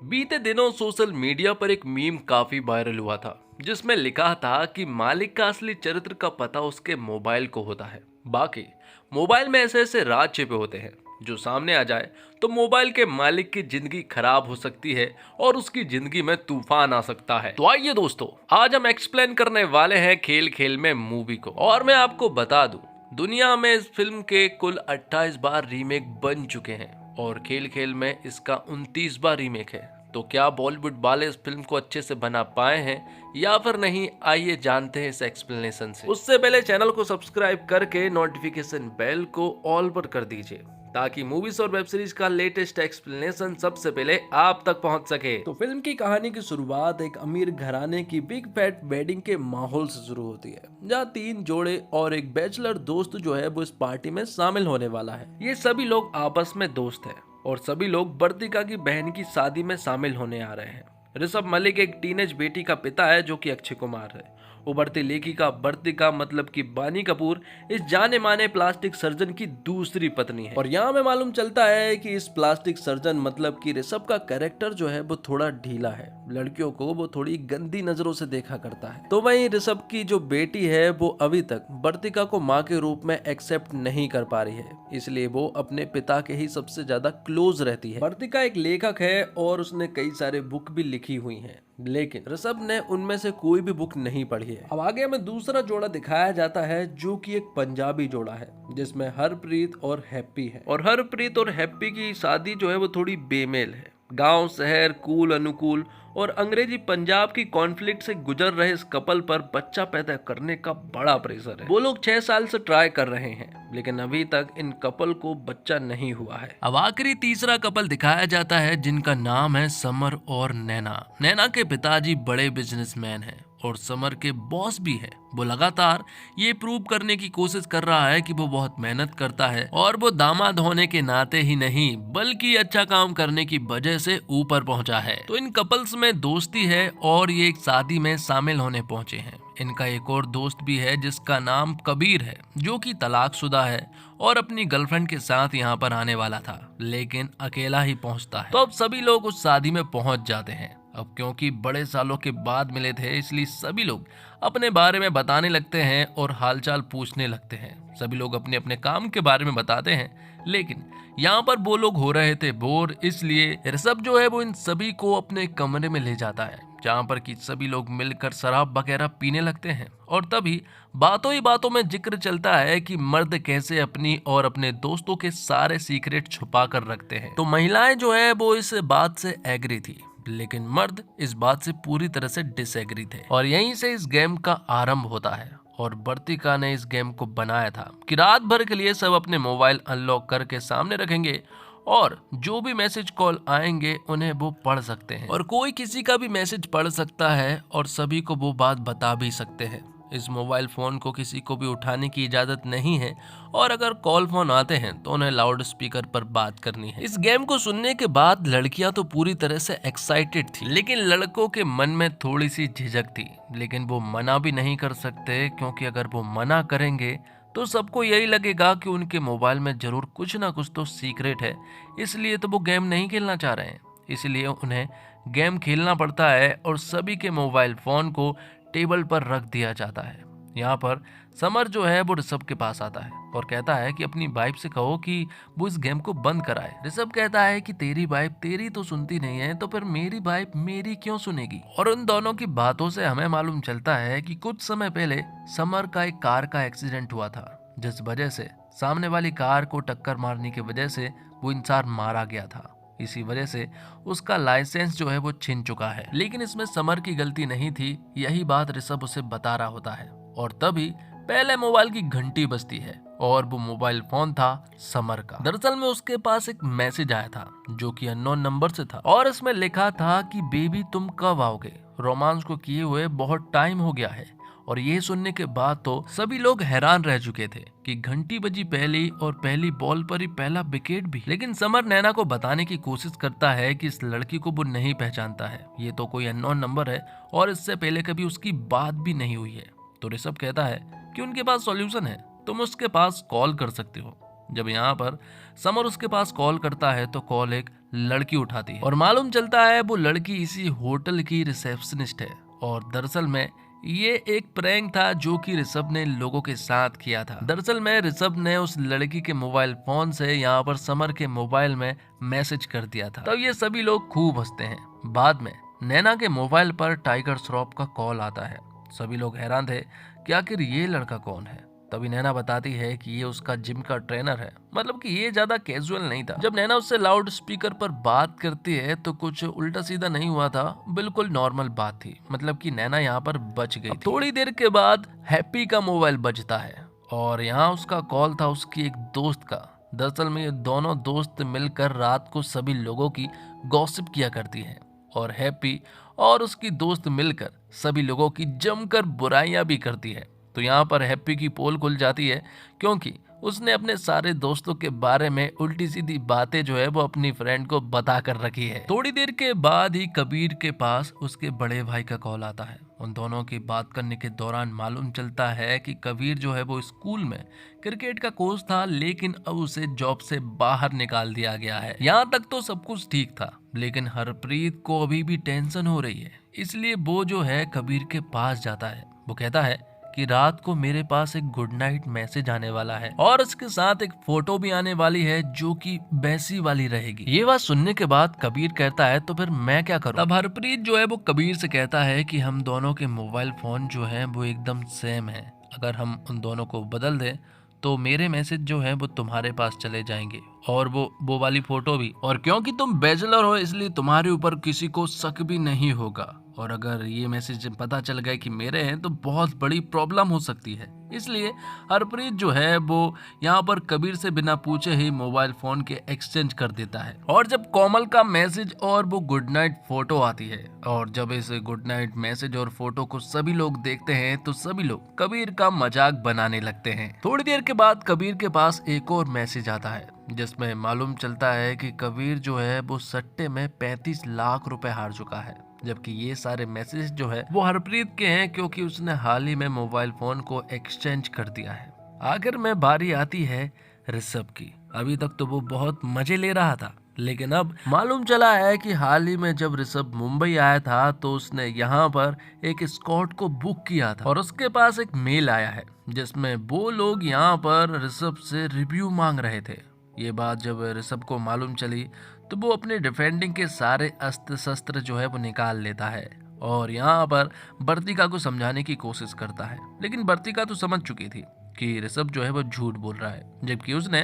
बीते दिनों social media पर एक मीम काफी वायरल हुआ था जिसमें लिखा था कि मालिक का असली चरित्र का पता उसके मोबाइल को होता है। बाकी मोबाइल में ऐसे ऐसे राज छिपे होते हैं जो सामने आ जाए तो मोबाइल के मालिक की जिंदगी खराब हो सकती है और उसकी जिंदगी में तूफान आ सकता है। तो आइए दोस्तों, आज हम एक्सप्लेन करने वाले हैं खेल खेल में मूवी को। और मैं आपको बता दूं, दुनिया में इस फिल्म के कुल 28 बार रीमेक बन चुके हैं और खेल खेल में इसका 29 बार रीमेक है। तो क्या बॉलीवुड वाले इस फिल्म को अच्छे से बना पाए हैं या फिर नहीं, आइए जानते हैं इस एक्सप्लेनेशन से। उससे पहले चैनल को सब्सक्राइब करके नोटिफिकेशन बेल को ऑल पर कर दीजिए ताकि मूवीज और वेब सीरीज का लेटेस्ट एक्सप्लेनेशन सबसे पहले आप तक पहुंच सके। तो फिल्म की कहानी की शुरुआत एक अमीर घराने की बिग फैट वेडिंग के माहौल से शुरू होती है, जहाँ 3 जोड़े और एक बैचलर दोस्त जो है वो इस पार्टी में शामिल होने वाला है। ये सभी लोग आपस में दोस्त हैं और सभी लोग वर्तिका की बहन की शादी में शामिल होने आ रहे हैं। ऋषभ मलिक एक टीनेज बेटी का पिता है जो कि अक्षय कुमार है। उभरती लेखिका वर्तिका मतलब कि बानी कपूर इस जाने माने प्लास्टिक सर्जन की दूसरी पत्नी है। और यहाँ में मालूम चलता है कि इस प्लास्टिक सर्जन मतलब कि ऋषभ का कैरेक्टर जो है वो थोड़ा ढीला है, लड़कियों को वो थोड़ी गंदी नजरों से देखा करता है। तो वहीं ऋषभ की जो बेटी है वो अभी तक वर्तिका को माँ के रूप में एक्सेप्ट नहीं कर पा रही है, इसलिए वो अपने पिता के ही सबसे ज्यादा क्लोज रहती है। वर्तिका एक लेखक है और उसने कई सारे बुक भी लिखी हुई हैं, लेकिन ऋषभ ने उनमें से कोई भी बुक नहीं पढ़ी है। अब आगे हमें दूसरा जोड़ा दिखाया जाता है जो कि एक पंजाबी जोड़ा है जिसमें हरप्रीत और हैप्पी है। और हरप्रीत और हैप्पी की शादी जो है वो थोड़ी बेमेल है। गांव शहर कूल अनुकूल और अंग्रेजी पंजाब की कॉन्फ्लिक्ट से गुजर रहे इस कपल पर बच्चा पैदा करने का बड़ा प्रेशर है। वो लोग 6 साल से ट्राई कर रहे हैं लेकिन अभी तक इन कपल को बच्चा नहीं हुआ है। अब आखिरी तीसरा कपल दिखाया जाता है जिनका नाम है समर और नैना। नैना के पिताजी बड़े बिजनेसमैन हैं और समर के बॉस भी है। वो लगातार ये प्रूव करने की कोशिश कर रहा है कि वो बहुत मेहनत करता है और वो दामाद होने के नाते ही नहीं बल्कि अच्छा काम करने की वजह से ऊपर पहुंचा है। तो इन कपल्स में दोस्ती है और ये एक शादी में शामिल होने पहुंचे हैं। इनका एक और दोस्त भी है जिसका नाम कबीर है जो कि तलाकशुदा है और अपनी गर्लफ्रेंड के साथ यहाँ पर आने वाला था लेकिन अकेला ही पहुंचता है। तो अब सभी लोग उस शादी में पहुंच जाते हैं। अब क्योंकि बड़े सालों के बाद मिले थे इसलिए सभी लोग अपने बारे में बताने लगते हैं और हालचाल पूछने लगते हैं। सभी लोग अपने अपने काम के बारे में बताते हैं लेकिन यहाँ पर वो लोग हो रहे थे बोर, इसलिए ऋषभ जो है वो इन सभी को अपने कमरे में ले जाता है जहाँ पर कि सभी लोग मिलकर शराब वगैरह पीने लगते हैं। और तभी बातों ही बातों में जिक्र चलता है कि मर्द कैसे अपनी और अपने दोस्तों के सारे सीक्रेट छुपा कर रखते हैं। तो महिलाएं जो है वो इस बात से एग्री थी लेकिन मर्द इस बात से पूरी तरह से डिसएग्री थे। और यहीं से इस गेम का आरंभ होता है और वर्तिका ने इस गेम को बनाया था कि रात भर के लिए सब अपने मोबाइल अनलॉक करके सामने रखेंगे और जो भी मैसेज कॉल आएंगे उन्हें वो पढ़ सकते हैं और कोई किसी का भी मैसेज पढ़ सकता है और सभी को वो बात बता भी सकते हैं। इस मोबाइल फोन को किसी को भी उठाने की इजाजत नहीं है और अगर कॉल फोन आते हैं तो उन्हें लाउड स्पीकर पर बात करनी है। इस गेम को सुनने के बाद लड़कियां तो पूरी तरह से एक्साइटेड थी लेकिन लड़कों के मन में थोड़ी सी झिझक थी, लेकिन वो मना भी नहीं कर सकते क्योंकि अगर वो मना करेंगे तो सबको यही लगेगा कि उनके मोबाइल में जरूर कुछ ना कुछ तो सीक्रेट है, इसलिए तो वो गेम नहीं खेलना चाह रहे हैं। इसलिए उन्हें गेम खेलना पड़ता है और सभी के मोबाइल फोन को टेबल पर रख दिया जाता है। यहाँ पर समर जो है वो ऋषभ के पास आता है और कहता है कि अपनी वाइफ से कहो कि वो इस गेम को बंद कराए। ऋषभ कहता है कि तेरी वाइफ तेरी तो सुनती नहीं है तो फिर मेरी वाइफ मेरी क्यों सुनेगी। और उन दोनों की बातों से हमें मालूम चलता है कि कुछ समय पहले समर का एक कार का एक्सीडेंट हुआ था जिस वजह से सामने वाली कार को टक्कर मारने की वजह से वो इंसान मारा गया था। इसी वजह से उसका लाइसेंस जो है वो छिन चुका है, लेकिन इसमें समर की गलती नहीं थी। यही बात ऋषभ उसे बता रहा होता है और तभी पहले मोबाइल की घंटी बजती है और वो मोबाइल फोन था समर का। दरअसल में उसके पास एक मैसेज आया था जो कि अननोन नंबर से था और इसमें लिखा था कि बेबी तुम कब आओगे, रोमांस को किए हुए बहुत टाइम हो गया है। और ये सुनने के बाद तो सभी लोग हैरान रह चुके थे कि घंटी बजी पहली और पहली बॉल पर ही पहला विकेट भी। लेकिन समर नैना को बताने की कोशिश करता है कि इस लड़की को वो नहीं पहचानता है, ये तो कोई अननोन नंबर है और इससे पहले कभी उसकी बात भी नहीं हुई है। तो ऋषभ कहता है कि उनके पास सॉल्यूशन है, तुम उसके पास कॉल कर सकते हो। जब यहाँ पर समर उसके पास कॉल करता है तो कॉल एक लड़की उठाती है और मालूम चलता है वो लड़की इसी होटल की रिसेप्शनिस्ट है। और दरअसल में ये एक प्रैंक था जो कि ऋषभ ने लोगों के साथ किया था। दरअसल में ऋषभ ने उस लड़की के मोबाइल फोन से यहाँ पर समर के मोबाइल में मैसेज कर दिया था। तब ये सभी लोग खूब हंसते हैं। बाद में नैना के मोबाइल पर टाइगर श्रॉफ का कॉल आता है। सभी लोग हैरान थे कि आखिर ये लड़का कौन है। तभी नैना बताती है कि ये उसका जिम का ट्रेनर है, मतलब कि ये ज्यादा कैजुअल नहीं था। जब नैना उससे लाउड स्पीकर पर बात करती है तो कुछ उल्टा सीधा नहीं हुआ था, बिल्कुल नॉर्मल बात थी, मतलब कि नैना यहाँ पर बच गई थी। थोड़ी देर के बाद हैप्पी का मोबाइल बजता है और यहाँ उसका कॉल था उसकी एक दोस्त का। दरअसल में ये दोनों दोस्त मिलकर रात को सभी लोगों की गॉसिप किया करती है और हैप्पी और उसकी दोस्त मिलकर सभी लोगों की जमकर बुराइयां भी करती है। तो यहाँ पर हैप्पी की पोल खुल जाती है क्योंकि उसने अपने सारे दोस्तों के बारे में उल्टी सीधी बातें जो है वो अपनी फ्रेंड को बता कर रखी है। थोड़ी देर के बाद ही कबीर के पास उसके बड़े भाई का कॉल आता है। उन दोनों की बात करने के दौरान मालूम चलता है कि कबीर जो है वो स्कूल में क्रिकेट का कोच था, लेकिन अब उसे जॉब से बाहर निकाल दिया गया है। यहाँ तक तो सब कुछ ठीक था, लेकिन हरप्रीत को अभी भी टेंशन हो रही है, इसलिए वो जो है कबीर के पास जाता है। वो कहता है कि रात को मेरे पास एक गुड नाइट मैसेज आने वाला है और उसके साथ एक फोटो भी आने वाली है जो कि वैसी वाली रहेगी। ये बात सुनने के बाद कबीर कहता है तो फिर मैं क्या करूं। तब हरप्रीत जो है वो कबीर से कहता है कि हम दोनों के मोबाइल फोन जो है वो एकदम सेम है, अगर हम उन दोनों को बदल दें तो मेरे मैसेज जो है वो तुम्हारे पास चले जाएंगे और वो वाली फोटो भी। और क्योंकि तुम बैचलर हो इसलिए तुम्हारे ऊपर किसी को शक भी नहीं होगा, और अगर ये मैसेज पता चल गए कि मेरे हैं तो बहुत बड़ी प्रॉब्लम हो सकती है। इसलिए हरप्रीत जो है वो यहाँ पर कबीर से बिना पूछे ही मोबाइल फोन के एक्सचेंज कर देता है। और जब कोमल का मैसेज और वो गुड नाइट फोटो आती है और जब इस गुड नाइट मैसेज और फोटो को सभी लोग देखते हैं तो सभी लोग कबीर का मजाक बनाने लगते हैं। थोड़ी देर के बाद कबीर के पास एक और मैसेज आता है जिसमें मालूम चलता है कि कबीर जो है वो सट्टे में 35 लाख रुपए हार चुका है, जबकि ये सारे मैसेज जो है वो हरप्रीत के हैं क्योंकि उसने हाल ही में मोबाइल फोन को एक्सचेंज कर दिया है। आखिर में बारी आती है ऋषभ की। अभी तक तो वो बहुत मजे ले रहा था, लेकिन अब मालूम चला है कि हाल ही में जब ऋषभ मुंबई आया था तो उसने यहाँ पर एक स्कॉट को बुक किया था और उसके पास एक मेल आया है जिसमें वो लोग यहाँ पर ऋषभ से रिव्यू मांग रहे थे। ये बात जब ऋषभ को मालूम चली तो वो अपने डिफेंडिंग के सारे अस्त्र शस्त्र जो है वो निकाल लेता है और यहाँ पर वर्तिका को समझाने की कोशिश करता है, लेकिन वर्तिका तो समझ चुकी थी कि ऋषभ जो है वो झूठ बोल रहा है, जबकि उसने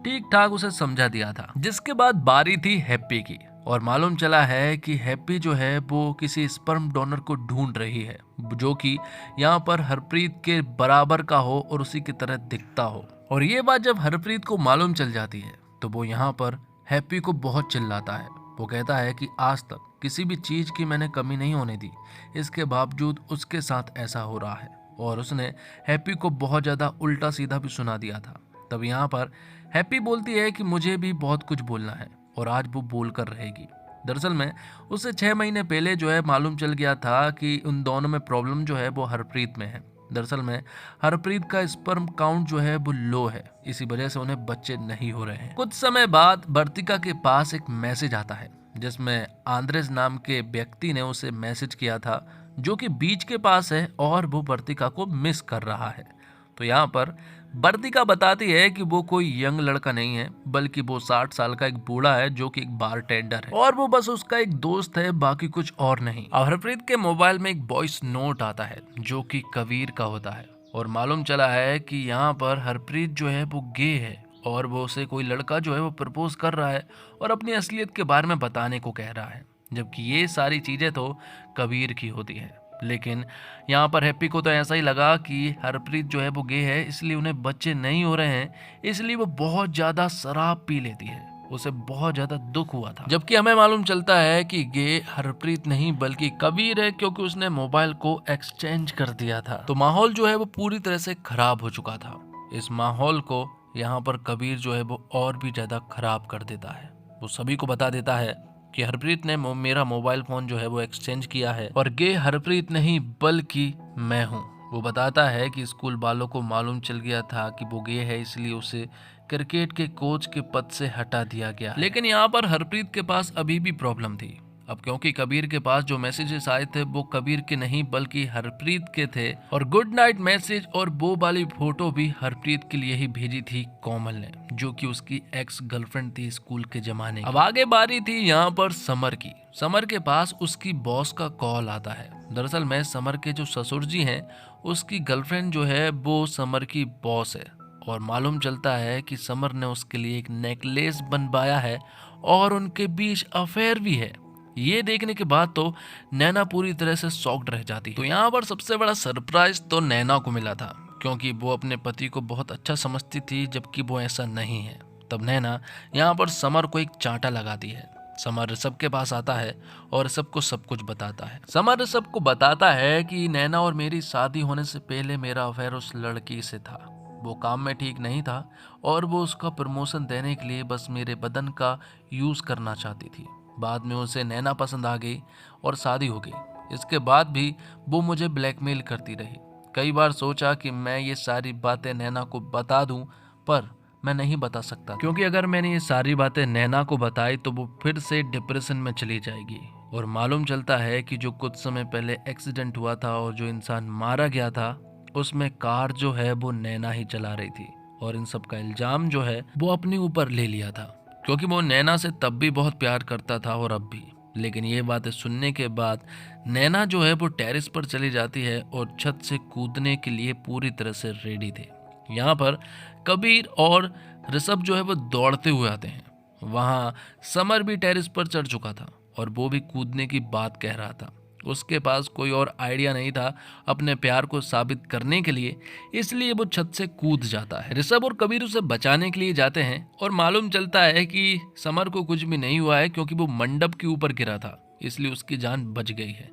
ठीक ठाक उसे समझा दिया था। जिसके बाद बारी थी हैप्पी की और मालूम चला है कि हैप्पी जो है वो किसी स्पर्म डोनर को ढूंढ रही है जो कि यहाँ पर हरप्रीत के बराबर का हो और उसी की तरह दिखता हो। और ये बात जब हरप्रीत को मालूम चल जाती है तो वो यहाँ पर हैप्पी को बहुत चिल्लाता है। वो कहता है कि आज तक किसी भी चीज की मैंने कमी नहीं होने दी, इसके बावजूद उसके साथ ऐसा हो रहा है। और उसने हैप्पी को बहुत ज्यादा उल्टा सीधा भी सुना दिया था। तब यहाँ पर हैप्पी बोलती है कि मुझे भी बहुत कुछ बोलना है और आज वो बोल कर रहेगी। दरअसल में उससे 6 महीने पहले जो है मालूम चल गया था कि उन दोनों में प्रॉब्लम जो है वो हरप्रीत में है। दरअसल में हरप्रीत का स्पर्म काउंट जो है वो लो है, इसी वजह से उन्हें बच्चे नहीं हो रहे हैं। कुछ समय बाद वर्तिका के पास एक मैसेज आता है जिसमें आंद्रेस नाम के व्यक्ति ने उसे मैसेज किया था जो कि बीच के पास है और वो वर्तिका को मिस कर रहा है। तो यहाँ पर वर्तिका बताती है कि वो कोई यंग लड़का नहीं है, बल्कि वो 60 साल का एक बूढ़ा है जो कि एक बारटेंडर है और वो बस उसका एक दोस्त है, बाकी कुछ और नहीं। और हरप्रीत के मोबाइल में एक वॉइस नोट आता है जो कि कबीर का होता है और मालूम चला है कि यहाँ पर हरप्रीत जो है वो गे है और वो उसे कोई लड़का जो है वो प्रपोज कर रहा है और अपनी असलियत के बारे में बताने को कह रहा है, जबकि ये सारी चीजें तो कबीर की होती है। लेकिन यहाँ पर हैप्पी को तो ऐसा ही लगा कि हरप्रीत जो है वो गे है, इसलिए उन्हें बच्चे नहीं हो रहे हैं, इसलिए वो बहुत ज्यादा शराब पी लेती है। उसे बहुत ज्यादा दुख हुआ था। जबकि हमें मालूम चलता है कि गे हरप्रीत नहीं बल्कि कबीर है, क्योंकि उसने मोबाइल को एक्सचेंज कर दिया था। तो माहौल जो है वो पूरी तरह से खराब हो चुका था। इस माहौल को यहाँ पर कबीर जो है वो और भी ज्यादा खराब कर देता है। वो सभी को बता देता है कि हरप्रीत ने मेरा मोबाइल फोन जो है वो एक्सचेंज किया है और गे हरप्रीत नहीं बल्कि मैं हूँ। वो बताता है कि स्कूल वालों को मालूम चल गया था कि वो गे है, इसलिए उसे क्रिकेट के कोच के पद से हटा दिया गया। लेकिन यहाँ पर हरप्रीत के पास अभी भी प्रॉब्लम थी। अब क्योंकि कबीर के पास जो मैसेजेस आए थे वो कबीर के नहीं बल्कि हरप्रीत के थे, और गुड नाइट मैसेज और वो वाली फोटो भी हरप्रीत के लिए ही भेजी थी कोमल ने, जो कि उसकी एक्स गर्लफ्रेंड थी स्कूल के जमाने की। अब आगे बारी थी यहाँ पर समर की। समर के पास उसकी बॉस का कॉल आता है। दरअसल में समर के जो ससुर जी हैं, उसकी गर्लफ्रेंड जो है वो समर की बॉस है, और मालूम चलता है कि समर ने उसके लिए एक नेकलेस बनवाया है और उनके बीच अफेयर भी है। ये देखने के बाद तो नैना पूरी तरह से शॉक्ड रह जाती। तो यहाँ पर सबसे बड़ा सरप्राइज तो नैना को मिला था, क्योंकि वो अपने पति को बहुत अच्छा समझती थी, जबकि वो ऐसा नहीं है। तब नैना यहाँ पर समर को एक चांटा लगाती है। समर ऋषभ के पास आता है और ऋषभ को सब कुछ बताता है। समर ऋषभ को बताता है कि नैना और मेरी शादी होने से पहले मेरा अफेयर उस लड़की से था। वो काम में ठीक नहीं था और वो उसका प्रमोशन देने के लिए बस मेरे बदन का यूज करना चाहती थी। बाद में उसे नैना पसंद आ गई और शादी हो गई। इसके बाद भी वो मुझे ब्लैकमेल करती रही। कई बार सोचा कि मैं ये सारी बातें नैना को बता दूं, पर मैं नहीं बता सकता, क्योंकि अगर मैंने ये सारी बातें नैना को बताई तो वो फिर से डिप्रेशन में चली जाएगी। और मालूम चलता है कि जो कुछ समय पहले एक्सीडेंट हुआ था और जो इंसान मारा गया था, उसमें कार जो है वो नैना ही चला रही थी, और इन सब का इल्जाम जो है वो अपने ऊपर ले लिया था, क्योंकि वो नैना से तब भी बहुत प्यार करता था और अब भी। लेकिन ये बातें सुनने के बाद नैना जो है वो टेरेस पर चली जाती है और छत से कूदने के लिए पूरी तरह से रेडी थे। यहाँ पर कबीर और ऋषभ जो है वो दौड़ते हुए आते हैं। वहाँ समर भी टेरेस पर चढ़ चुका था और वो भी कूदने की बात कह रहा था। उसके पास कोई और आइडिया नहीं था अपने प्यार को साबित करने के लिए, इसलिए वो छत से कूद जाता है। ऋषभ और कबीर उसे बचाने के लिए जाते हैं और मालूम चलता है कि समर को कुछ भी नहीं हुआ है, क्योंकि वो मंडप के ऊपर गिरा था, इसलिए उसकी जान बच गई है।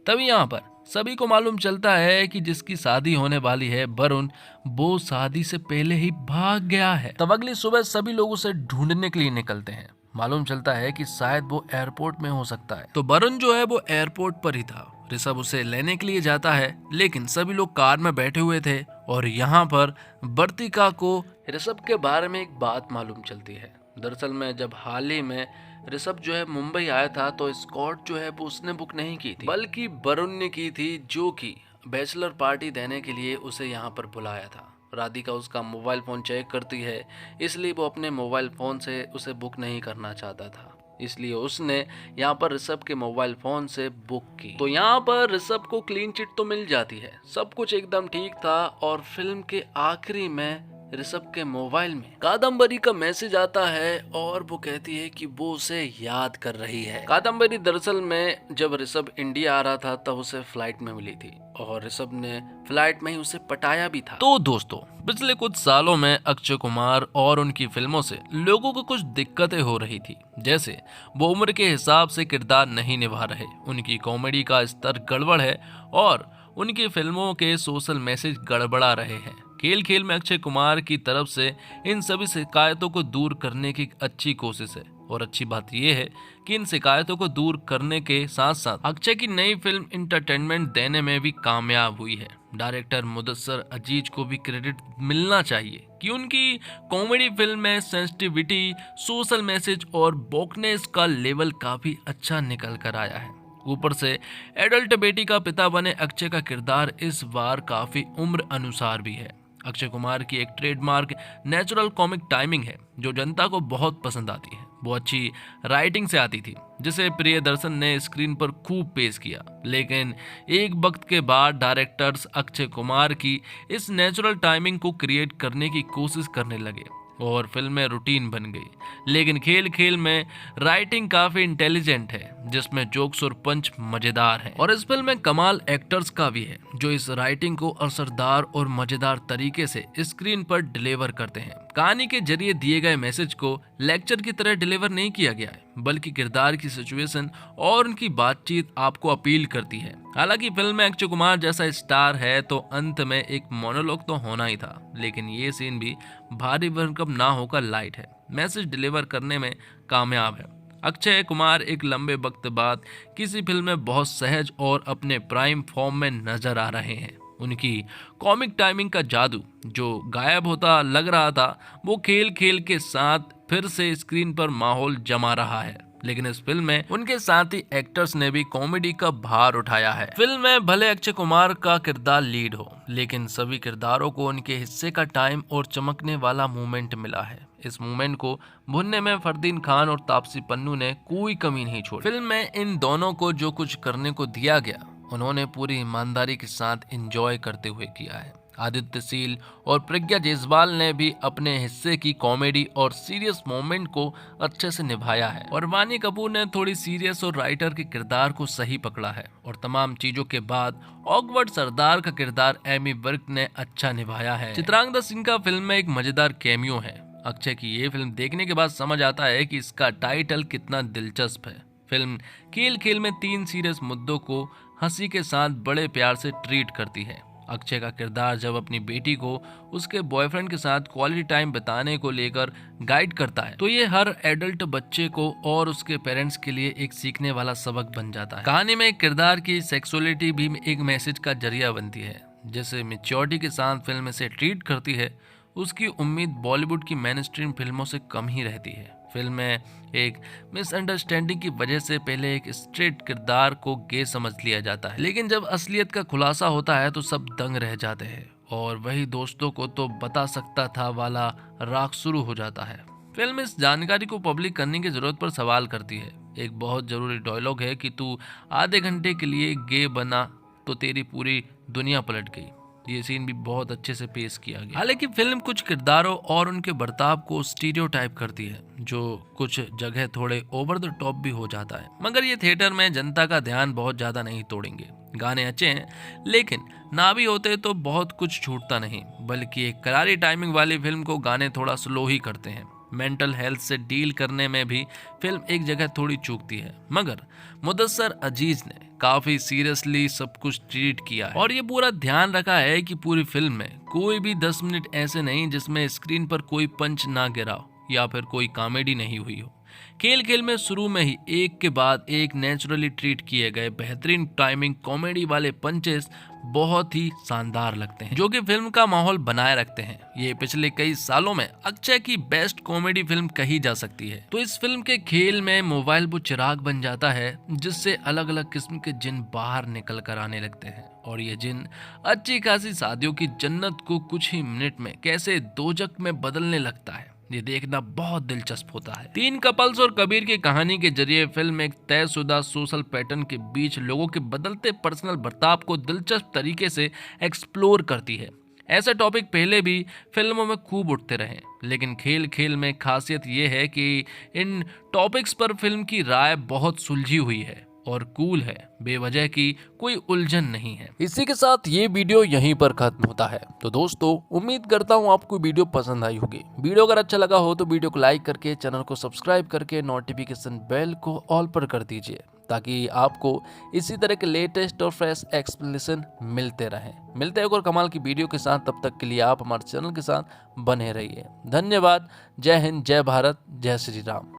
तभी यहाँ पर सभी को मालूम चलता है कि जिसकी शादी होने वाली है वरुण, वो शादी से पहले ही भाग गया है। तब अगली सुबह सभी लोग उसे ढूंढने के लिए निकलते हैं। मालूम चलता है कि शायद वो एयरपोर्ट में हो सकता है। तो वरुण जो है वो एयरपोर्ट पर ही था। ऋषभ उसे लेने के लिए जाता है, लेकिन सभी लोग कार में बैठे हुए थे और यहाँ पर वर्तिका को ऋषभ के बारे में एक बात मालूम चलती है। दरअसल में जब हाल ही में ऋषभ जो है मुंबई आया था तो स्कॉट जो है वो उसने बुक नहीं की थी, बल्कि वरुण ने की थी, जो कि बैचलर पार्टी देने के लिए उसे यहाँ पर बुलाया था। राधिका उसका मोबाइल फोन चेक करती है, इसलिए वो अपने मोबाइल फोन से उसे बुक नहीं करना चाहता था, इसलिए उसने यहाँ पर ऋषभ के मोबाइल फोन से बुक की। तो यहाँ पर ऋषभ को क्लीन चिट तो मिल जाती है, सब कुछ एकदम ठीक था। और फिल्म के आखिरी में ऋषभ के मोबाइल में कादम्बरी का मैसेज आता है और वो कहती है कि वो उसे याद कर रही है। कादम्बरी दरअसल में जब ऋषभ इंडिया आ रहा था तब उसे फ्लाइट में मिली थी और ऋषभ ने फ्लाइट में ही उसे पटाया भी था। तो दोस्तों, पिछले कुछ सालों में अक्षय कुमार और उनकी फिल्मों से लोगों को कुछ दिक्कतें हो रही थी, जैसे वो उम्र के हिसाब से किरदार नहीं निभा रहे, उनकी कॉमेडी का स्तर गड़बड़ है और उनकी फिल्मों के सोशल मैसेज गड़बड़ा रहे हैं। खेल खेल में अक्षय कुमार की तरफ से इन सभी शिकायतों को दूर करने की अच्छी कोशिश है, और अच्छी बात यह है कि इन शिकायतों को दूर करने के साथ साथ अक्षय की नई फिल्म इंटरटेनमेंट देने में भी कामयाब हुई है। डायरेक्टर मुदस्सर अजीज को भी क्रेडिट मिलना चाहिए कि उनकी कॉमेडी फिल्म में सेंसिटिविटी, सोशल मैसेज और बोकनेस का लेवल काफी अच्छा निकल कर आया है। ऊपर से एडल्ट बेटी का पिता बने अक्षय का किरदार इस बार काफी उम्र अनुसार भी है। अक्षय कुमार की एक ट्रेडमार्क नेचुरल कॉमिक टाइमिंग है जो जनता को बहुत पसंद आती है। वो अच्छी राइटिंग से आती थी जिसे प्रियदर्शन ने स्क्रीन पर खूब पेश किया, लेकिन एक वक्त के बाद डायरेक्टर्स अक्षय कुमार की इस नेचुरल टाइमिंग को क्रिएट करने की कोशिश करने लगे और फिल्में रूटीन बन गई। लेकिन खेल खेल में राइटिंग काफी इंटेलिजेंट है, जिसमें जोक्स और पंच मजेदार हैं, और इस फिल्म में कमाल एक्टर्स का भी है जो इस राइटिंग को असरदार और मजेदार तरीके से स्क्रीन पर डिलीवर करते हैं। कहानी के जरिए दिए गए मैसेज को लेक्चर की तरह डिलीवर नहीं किया गया है, बल्कि किरदार की सिचुएशन और उनकी बातचीत आपको अपील करती है। हालांकि फिल्म में अक्षय कुमार जैसा स्टार है तो अंत में एक मोनोलॉग तो होना ही था, लेकिन ये सीन भी भारी भरकम ना होकर लाइट है, मैसेज डिलीवर करने में कामयाब है। अक्षय कुमार एक लंबे वक्त बाद किसी फिल्म में बहुत सहज और अपने प्राइम फॉर्म में नजर आ रहे हैं। उनकी कॉमिक टाइमिंग का जादू जो गायब होता लग रहा था, वो खेल खेल के साथ फिर से स्क्रीन पर माहौल जमा रहा है। लेकिन इस फिल्म में उनके साथ ही एक्टर्स ने भी कॉमेडी का भार उठाया है। फिल्म में भले अक्षय कुमार का किरदार लीड हो, लेकिन सभी किरदारों को उनके हिस्से का टाइम और चमकने वाला मूवमेंट मिला है। इस मूवमेंट को भुनने में फरदीन खान और तापसी पन्नू ने कोई कमी नहीं छोड़ी। फिल्म में इन दोनों को जो कुछ करने को दिया गया, उन्होंने पूरी ईमानदारी के साथ एंजॉय करते हुए किया है। आदित्य सील और प्रज्ञा जायसवाल ने भी अपने हिस्से की कॉमेडी और सीरियस मोमेंट को अच्छे से निभाया है, और वानी कपूर ने थोड़ी सीरियस और राइटर के किरदार को सही पकड़ा है। और तमाम चीजों के बाद ऑकवर्ड सरदार का किरदार एमी विर्क ने अच्छा निभाया है। चित्रांगदा सिंह का फिल्म में एक मजेदार कैमियो है। अक्षय की ये फिल्म देखने के बाद समझ आता है कि इसका टाइटल कितना दिलचस्प है। फिल्म खेल खेल में 3 सीरियस मुद्दों को हंसी के साथ बड़े प्यार से ट्रीट करती है। अक्षय का किरदार जब अपनी बेटी को उसके बॉयफ्रेंड के साथ क्वालिटी टाइम बिताने को लेकर गाइड करता है, तो ये हर एडल्ट बच्चे को और उसके पेरेंट्स के लिए एक सीखने वाला सबक बन जाता है। कहानी में किरदार की सेक्सुअलिटी भी एक मैसेज का जरिया बनती है। जैसे मैच्योरिटी के साथ फिल्म इसे ट्रीट करती है, उसकी उम्मीद बॉलीवुड की मेन स्ट्रीम फिल्मों से कम ही रहती है। फिल्म में एक मिसअंडरस्टैंडिंग की वजह से पहले एक स्ट्रेट किरदार को गे समझ लिया जाता है, लेकिन जब असलियत का खुलासा होता है तो सब दंग रह जाते हैं, और वही दोस्तों को तो बता सकता था वाला राग शुरू हो जाता है। फिल्म इस जानकारी को पब्लिक करने की जरूरत पर सवाल करती है। एक बहुत जरूरी डायलॉग है कि तू आधे घंटे के लिए गे बना तो तेरी पूरी दुनिया पलट गई। ये सीन भी बहुत अच्छे से पेश किया गया। हालांकि फिल्म कुछ किरदारों और उनके बर्ताव को स्टीरियोटाइप करती है, जो कुछ जगह थोड़े ओवर द टॉप भी हो जाता है, मगर ये थिएटर में जनता का ध्यान बहुत ज्यादा नहीं तोड़ेंगे। गाने अच्छे हैं, लेकिन ना भी होते तो बहुत कुछ छूटता नहीं, बल्कि एक करारी टाइमिंग वाली फिल्म को गाने थोड़ा स्लो ही करते हैं। मेंटल हेल्थ से डील करने में भी फिल्म एक जगह थोड़ी चूकती है, मगर मुदस्सर अजीज ने काफी सीरियसली सब कुछ ट्रीट किया है, और ये पूरा ध्यान रखा है कि पूरी फिल्म में कोई भी 10 मिनट ऐसे नहीं जिसमें स्क्रीन पर कोई पंच ना गिरा हो या फिर कोई कॉमेडी नहीं हुई हो। खेल खेल में शुरू में ही एक के बाद एक नेचुरली ट्रीट किए गए बेहतरीन टाइमिंग कॉमेडी वाले पंचेस बहुत ही शानदार लगते हैं, जो कि फिल्म का माहौल बनाए रखते हैं। ये पिछले कई सालों में अक्षय की बेस्ट कॉमेडी फिल्म कही जा सकती है। तो इस फिल्म के खेल में मोबाइल वो चिराग बन जाता है जिससे अलग अलग किस्म के जिन बाहर निकल कर आने लगते हैं, और ये जिन अच्छी खासी शादियों की जन्नत को कुछ ही मिनट में कैसे दोजक में बदलने लगता है, ये देखना बहुत दिलचस्प होता है। 3 कपल्स और कबीर की कहानी के जरिए फिल्म एक तयशुदा सोशल पैटर्न के बीच लोगों के बदलते पर्सनल बर्ताव को दिलचस्प तरीके से एक्सप्लोर करती है। ऐसे टॉपिक पहले भी फिल्मों में खूब उठते रहे, लेकिन खेल खेल में खासियत ये है कि इन टॉपिक्स पर फिल्म की राय बहुत सुलझी हुई है और कूल है, बेवजह की कोई उलझन नहीं है। इसी के साथ ये वीडियो यहीं पर खत्म होता है। तो दोस्तों, उम्मीद करता हूँ आपको वीडियो पसंद आई होगी। वीडियो अगर अच्छा लगा हो तो वीडियो को लाइक करके, चैनल को सब्सक्राइब करके, नोटिफिकेशन बेल को ऑल पर कर दीजिए, ताकि आपको इसी तरह के लेटेस्ट और फ्रेश एक्सप्लेनेशन मिलते रहें। मिलते हैं एक और कमाल की वीडियो के साथ, तब तक के लिए आप हमारे चैनल के साथ बने रहिए। धन्यवाद। जय हिंद, जय भारत, जय श्री राम।